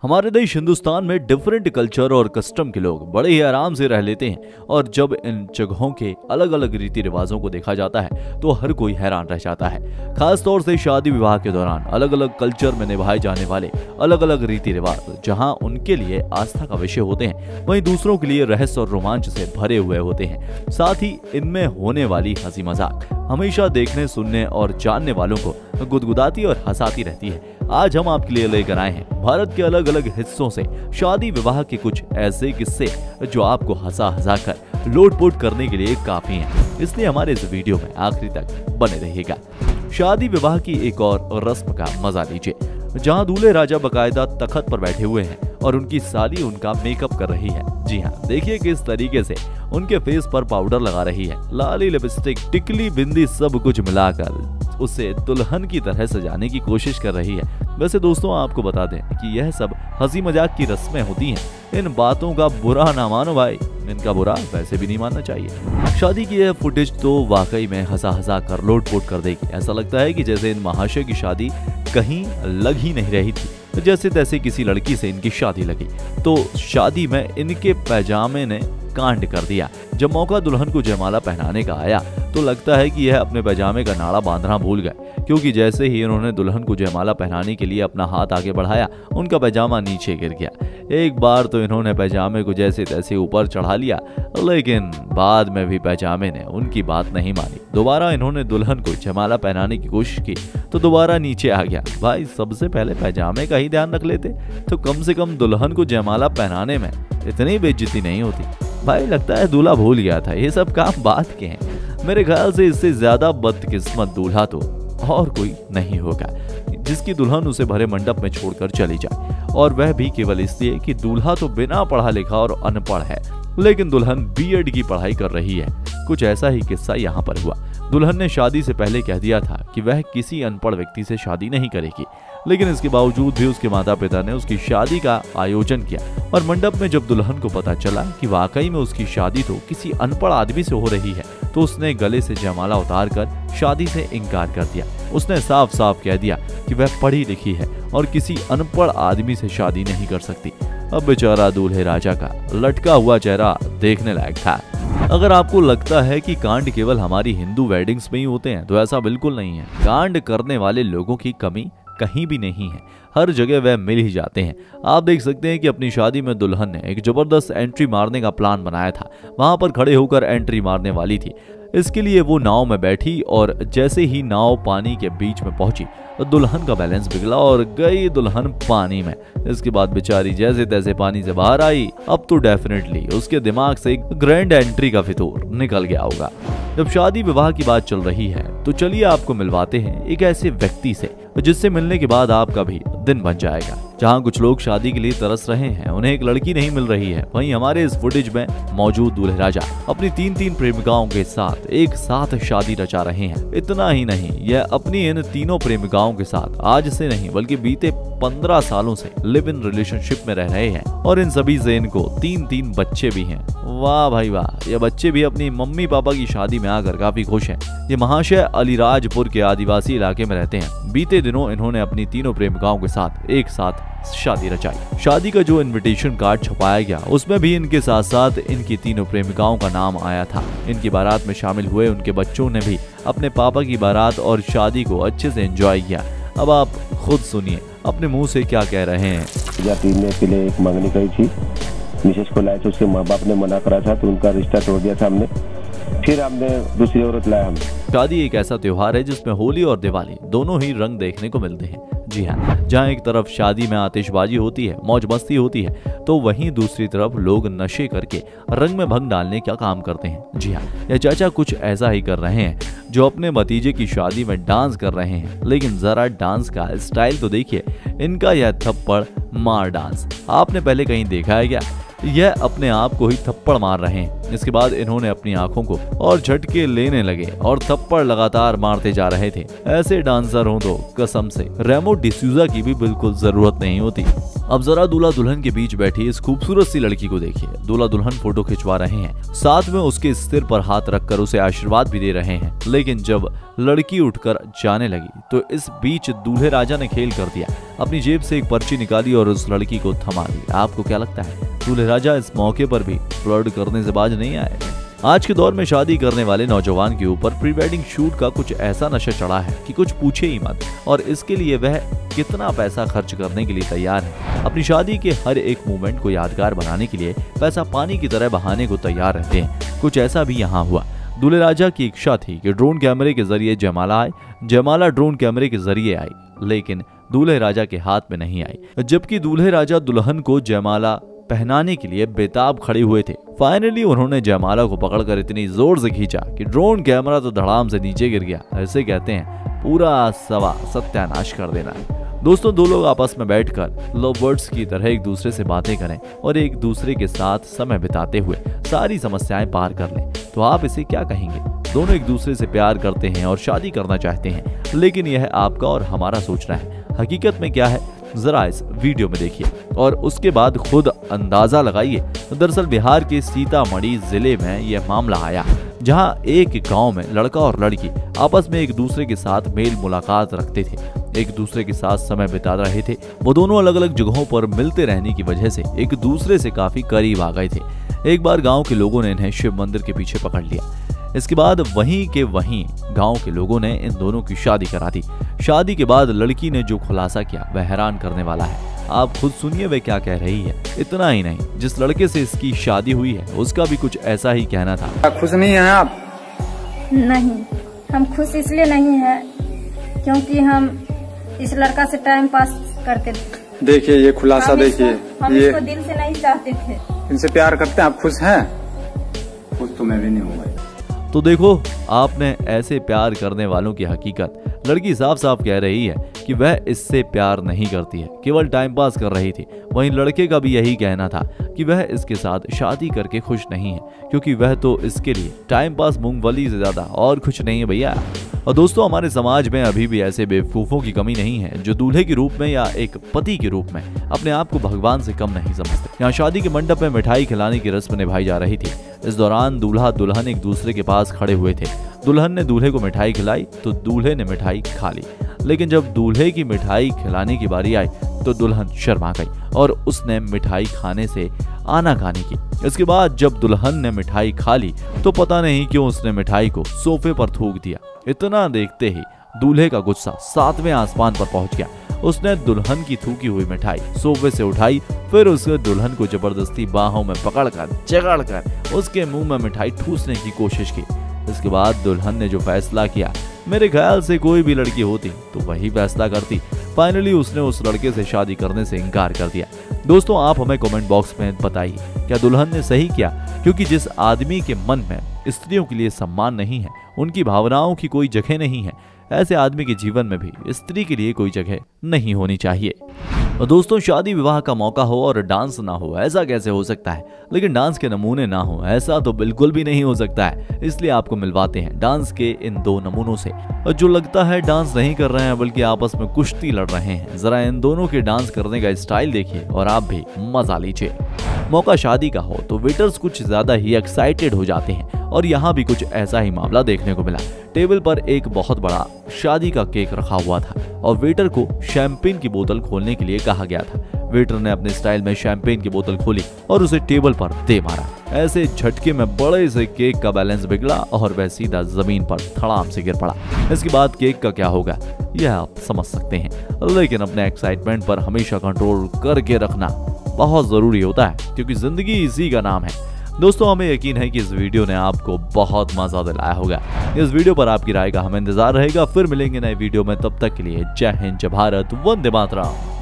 हमारे देश हिंदुस्तान में डिफरेंट कल्चर और कस्टम के लोग बड़े ही आराम से रह लेते हैं और जब इन जगहों के अलग अलग रीति रिवाजों को देखा जाता है तो हर कोई हैरान रह जाता है। खास तौर से शादी विवाह के दौरान अलग अलग कल्चर में निभाए जाने वाले अलग अलग रीति रिवाज जहां उनके लिए आस्था का विषय होते हैं, वहीं दूसरों के लिए रहस्य और रोमांच से भरे हुए होते हैं। साथ ही इनमें होने वाली हंसी मजाक हमेशा देखने, सुनने और जानने वालों को गुदगुदाती और हंसाती रहती है। आज हम आपके लिए लेकर आए हैं भारत के अलग अलग हिस्सों से शादी विवाह के कुछ ऐसे किस्से जो आपको हंसा हंसा कर लोटपोट करने के लिए काफी हैं। इसलिए हमारे इस वीडियो में आखिरी तक बने रहिएगा। शादी विवाह की एक और रस्म का मजा लीजिए, जहां दूल्हे राजा बकायदा तखत पर बैठे हुए हैं और उनकी साली उनका मेकअप कर रही है। जी हाँ, देखिए किस तरीके से उनके फेस पर पाउडर लगा रही है। लाली, लिपस्टिक, टिकली, बिंदी सब कुछ मिलाकर उसे दुल्हन की तरह सजाने की कोशिश कर रही है। वैसे दोस्तों, आपको बता दें कि यह सब हंसी मजाक की रस्में होती हैं। इन बातों का बुरा ना मानो भाई, इनका बुरा वैसे भी नहीं मानना चाहिए। शादी की यह फुटेज तो वाकई में हंसा हंसा कर लोटपोट कर देगी। ऐसा लगता है कि जैसे इन महाशय की शादी कहीं लग ही नहीं रही थी, जैसे तैसे किसी लड़की से इनकी शादी लगी। तो शादी में इनके पैजामे ने कांड कर दिया। जब मौका दुल्हन को जयमाला पहनाने का आया तो लगता है कि यह अपने पैजामे का नाड़ा बांधना भूल गए, क्योंकि जैसे ही इन्होंने दुल्हन को जयमाला पहनाने के लिए अपना हाथ आगे बढ़ाया, उनका पैजामा नीचे गिर गया। एक बार तो इन्होंने पैजामे को जैसे तैसे ऊपर चढ़ा लिया, लेकिन बाद में भी पैजामे ने उनकी बात नहीं मानी। दोबारा इन्होंने दुल्हन को जयमाला पहनाने की कोशिश की तो दोबारा नीचे आ गया। भाई, सबसे पहले पैजामे का ही ध्यान रख लेते तो कम से कम दुल्हन को जयमाला पहनाने में इतनी बेइज्जती नहीं होती। भाई, लगता है दूल्हा भूल गया था। ये सब काम बात के हैं। मेरे ख्याल से इससे ज्यादा बदकिस्मत दूल्हा तो और कोई नहीं होगा जिसकी दुल्हन उसे भरे मंडप में छोड़कर चली जाए, और वह भी केवल इसलिए कि दूल्हा तो बिना पढ़ा लिखा और अनपढ़ है, लेकिन दुल्हन बीएड की पढ़ाई कर रही है। कुछ ऐसा ही किस्सा यहाँ पर हुआ। दुल्हन ने शादी से पहले कह दिया था कि वह किसी अनपढ़ व्यक्ति से शादी नहीं करेगी, लेकिन इसके बावजूद भी उसके माता पिता ने उसकी शादी का आयोजन किया, और मंडप में जब दुल्हन को पता चला कि वाकई में उसकी शादी तो किसी अनपढ़ आदमी से हो रही है, तो उसने गले से जयमाला उतारकर शादी से इनकार कर दिया। उसने साफ साफ कह दिया कि वह पढ़ी लिखी है और किसी अनपढ़ आदमी से शादी नहीं कर सकती। अब बेचारा दूल्हे राजा का लटका हुआ चेहरा देखने लायक था। अगर आपको लगता है कि कांड केवल हमारी हिंदू वेडिंग्स में ही होते हैं, तो ऐसा बिल्कुल नहीं है। कांड करने वाले लोगों की कमी कहीं भी नहीं है, हर जगह वह मिल ही जाते हैं। आप देख सकते हैं कि अपनी शादी में दुल्हन ने एक जबरदस्त एंट्री मारने का प्लान बनाया था। वहां पर खड़े होकर एंट्री मारने वाली थी। इसके लिए वो नाव में बैठी और जैसे ही नाव पानी के बीच में पहुंची, दुल्हन का बैलेंस बिगड़ा और गई दुल्हन पानी में। इसके बाद बेचारी जैसे तैसे पानी से बाहर आई। अब तो डेफिनेटली उसके दिमाग से एक ग्रैंड एंट्री का फितूर निकल गया होगा। जब शादी विवाह की बात चल रही है तो चलिए आपको मिलवाते हैं एक ऐसे व्यक्ति से जिससे मिलने के बाद आपका भी दिन बन जाएगा। जहां कुछ लोग शादी के लिए तरस रहे हैं, उन्हें एक लड़की नहीं मिल रही है, वहीं हमारे इस फुटेज में मौजूद दूल्हे राजा अपनी तीन प्रेमिकाओं के साथ एक साथ शादी रचा रहे हैं। इतना ही नहीं, यह अपनी इन तीनों प्रेमिकाओं के साथ आज से नहीं बल्कि बीते 15 सालों से लिव इन रिलेशनशिप में रह रहे हैं, और इन सभी से इनको तीन बच्चे भी हैं। वाह भाई वाह, ये बच्चे भी अपनी मम्मी पापा की शादी में आकर काफी खुश हैं। ये महाशय अलीराजपुर के आदिवासी इलाके में रहते हैं। बीते दिनों इन्होंने अपनी तीनों प्रेमिकाओं के साथ एक साथ शादी रचाई। शादी का जो इनविटेशन कार्ड छपाया गया, उसमें भी इनके साथ साथ इनकी तीनों प्रेमिकाओं का नाम आया था। इनकी बारात में शामिल हुए उनके बच्चों ने भी अपने पापा की बारात और शादी को अच्छे से एंजॉय किया। अब आप खुद सुनिए अपने मुंह से क्या कह रहे हैं। के लिए एक मांगनी करी थी, मिसेज को लाए थे, उसके माँ बाप ने मना करा था तो उनका रिश्ता तोड़ दिया था हमने। फिर हमने दूसरी औरत लाया। हम शादी एक ऐसा त्योहार है जिसमें होली और दिवाली दोनों ही रंग देखने को मिलते हैं। जी हाँ, जहाँ एक तरफ शादी में आतिशबाजी होती है, मौज मस्ती होती है, तो वहीं दूसरी तरफ लोग नशे करके रंग में भंग डालने का काम करते हैं। जी हाँ, यह चाचा कुछ ऐसा ही कर रहे हैं, जो अपने भतीजे की शादी में डांस कर रहे हैं। लेकिन जरा डांस का स्टाइल तो देखिए इनका, यह थप्पड़ मार डांस आपने पहले कहीं देखा है क्या? यह अपने आप को ही थप्पड़ मार रहे हैं। इसके बाद इन्होंने अपनी आंखों को और झटके लेने लगे और थप्पड़ लगातार मारते जा रहे थे। ऐसे डांसर हों तो कसम से रेमो डिसूजा की भी बिल्कुल जरूरत नहीं होती। अब जरा दूल्हा दुल्हन के बीच बैठी इस खूबसूरत सी लड़की को देखिए। दूल्हा दुल्हन फोटो खिंचवा रहे हैं, साथ में उसके सिर पर हाथ रखकर उसे आशीर्वाद भी दे रहे हैं। लेकिन जब लड़की उठकर जाने लगी तो इस बीच दूल्हे राजा ने खेल कर दिया। अपनी जेब से एक पर्ची निकाली और उस लड़की को थमा दी। आपको क्या लगता है, दूल्हे राजा इस मौके पर भी फ्लर्ट करने से बाज नहीं आए? आज के दौर में शादी करने वाले नौजवान के ऊपर प्री वेडिंग शूट का कुछ ऐसा नशा चढ़ा है कि कुछ पूछे ही मत। और इसके लिए वह कितना पैसा खर्च करने के लिए तैयार है। अपनी शादी के हर एक मोमेंट को यादगार बनाने के लिए पैसा पानी की तरह बहाने को तैयार रहते हैं। कुछ ऐसा भी यहाँ हुआ। दूल्हे राजा की इच्छा थी कि ड्रोन कैमरे के जरिए जयमाला आए। जयमाला ड्रोन कैमरे के जरिए आई, लेकिन दूल्हे राजा के हाथ में नहीं आई। जबकि दूल्हे राजा दुल्हन को जयमाला पहनाने के लिए बेताब खड़े हुए थे। फाइनली उन्होंने जयमाला को पकड़कर इतनी जोर से खींचा कि ड्रोन कैमरा तो धड़ाम से नीचे गिर गया। ऐसे कहते हैं पूरा सत्यानाश कर देना। दोस्तों, दो लोग आपस में बैठकर लव बर्ड्स की तरह एक दूसरे से बातें करें और एक दूसरे के साथ समय बिताते हुए सारी समस्याएं पार कर लें, तो आप इसे क्या कहेंगे? दोनों एक दूसरे से प्यार करते हैं और शादी करना चाहते हैं, लेकिन यह आपका और हमारा सोचना है। हकीकत में क्या है, जरा इस वीडियो में देखिए और उसके बाद खुद अंदाजा लगाइए। दरअसल बिहार के सीतामढ़ी जिले में यह मामला आया, जहां एक गांव में लड़का और लड़की आपस में एक दूसरे के साथ मेल मुलाकात रखते थे, एक दूसरे के साथ समय बिता रहे थे। वो दोनों अलग अलग जगहों पर मिलते रहने की वजह से एक दूसरे से काफी करीब आ गए थे। एक बार गांव के लोगों ने इन्हें शिव मंदिर के पीछे पकड़ लिया। इसके बाद वहीं के वहीं गांव के लोगों ने इन दोनों की शादी करा दी। शादी के बाद लड़की ने जो खुलासा किया वह हैरान करने वाला है। आप खुद सुनिए वह क्या कह रही है। इतना ही नहीं, जिस लड़के से इसकी शादी हुई है उसका भी कुछ ऐसा ही कहना था। खुश नहीं है आप? नहीं, हम खुश इसलिए नहीं है क्योंकि हम इस लड़का से टाइम पास करते थे। देखिए ये खुलासा देखिए, हम इसको दिल से नहीं चाहते थे। इनसे प्यार करते हैं, आप खुश हैं? खुश तो मैं भी नहीं हूँ भाई। तो देखो, आपने ऐसे प्यार करने वालों की हकीकत। लड़की साफ साफ कह रही है कि वह इससे प्यार नहीं करती है, केवल टाइम पास कर रही थी। वहीं लड़के का भी यही कहना था कि वह इसके साथ शादी करके खुश नहीं है, क्योंकि वह तो इसके लिए टाइम पास मूंगफली से ज्यादा और कुछ नहीं है भैया। और दोस्तों, हमारे समाज में अभी भी ऐसे बेवकूफों की कमी नहीं है जो दूल्हे के रूप में या एक पति के रूप में अपने आप को भगवान से कम नहीं समझते। यहाँ शादी के मंडप में मिठाई खिलाने की रस्म निभाई जा रही थी। इस दौरान दूल्हा दुल्हन एक दूसरे के पास खड़े हुए थे। दुल्हन ने दूल्हे को मिठाई खिलाई तो दूल्हे ने मिठाई खा ली, लेकिन जब दूल्हे की मिठाई खिलाने की बारी आई तो दुल्हन शर्मा गई और उसने मिठाई खाने से आनाकानी की। इसके बाद जब दुल्हन ने मिठाई खा ली तो पता नहीं क्यों उसने मिठाई को सोफे पर थूक दिया। इतना देखते ही दूल्हे का गुस्सा 7वें आसमान पर पहुंच गया। उसने दुल्हन की थूकी हुई मिठाई सोफे से उठाई, फिर उसने दुल्हन को जबरदस्ती बाहों में पकड़कर जकड़कर उसके मुंह में मिठाई ठूसने की कोशिश की। इसके बाद दुल्हन ने जो फैसला किया, मेरे ख्याल से कोई भी लड़की होती तो वही फैसला करती। फाइनली उसने उस लड़के से शादी करने से इनकार कर दिया। दोस्तों, आप हमें कमेंट बॉक्स में बताइए, क्या दुल्हन ने सही किया? क्योंकि जिस आदमी के मन में स्त्रियों के लिए सम्मान नहीं है, उनकी भावनाओं की कोई जगह नहीं है, ऐसे आदमी के जीवन में भी स्त्री के लिए कोई जगह नहीं होनी चाहिए। और दोस्तों, शादी विवाह का मौका हो और डांस ना हो, ऐसा कैसे हो सकता है? लेकिन डांस के नमूने ना हो, ऐसा तो बिल्कुल भी नहीं हो सकता है। इसलिए आपको मिलवाते हैं डांस के इन दो नमूनों से, और जो लगता है डांस नहीं कर रहे हैं बल्कि आपस में कुश्ती लड़ रहे हैं। जरा इन दोनों के डांस करने का स्टाइल देखिए और आप भी मजा लीजिए। मौका शादी का हो तो वेटर्स कुछ ज्यादा ही एक्साइटेड हो जाते हैं, और यहाँ भी कुछ ऐसा ही मामला देखने को मिला। टेबल पर एक बहुत बड़ा शादी का केक रखा हुआ था और वेटर को शैंपेन की बोतल खोलने के लिए कहा गया था। वेटर ने अपने स्टाइल में शैंपेन की बोतल खोली और उसे टेबल पर दे मारा। ऐसे झटके में बड़े से केक का बैलेंस बिगड़ा और वह सीधा जमीन पर धड़ाम से गिर पड़ा। इसके बाद केक का क्या होगा यह आप समझ सकते हैं, लेकिन अपने एक्साइटमेंट पर हमेशा कंट्रोल करके रखना बहुत जरूरी होता है, क्योंकि जिंदगी इसी का नाम है। दोस्तों, हमें यकीन है कि इस वीडियो ने आपको बहुत मजा दिलाया होगा। इस वीडियो पर आपकी राय का हमें इंतजार रहेगा। फिर मिलेंगे नए वीडियो में, तब तक के लिए जय हिंद, जय भारत, वंदे मातरम।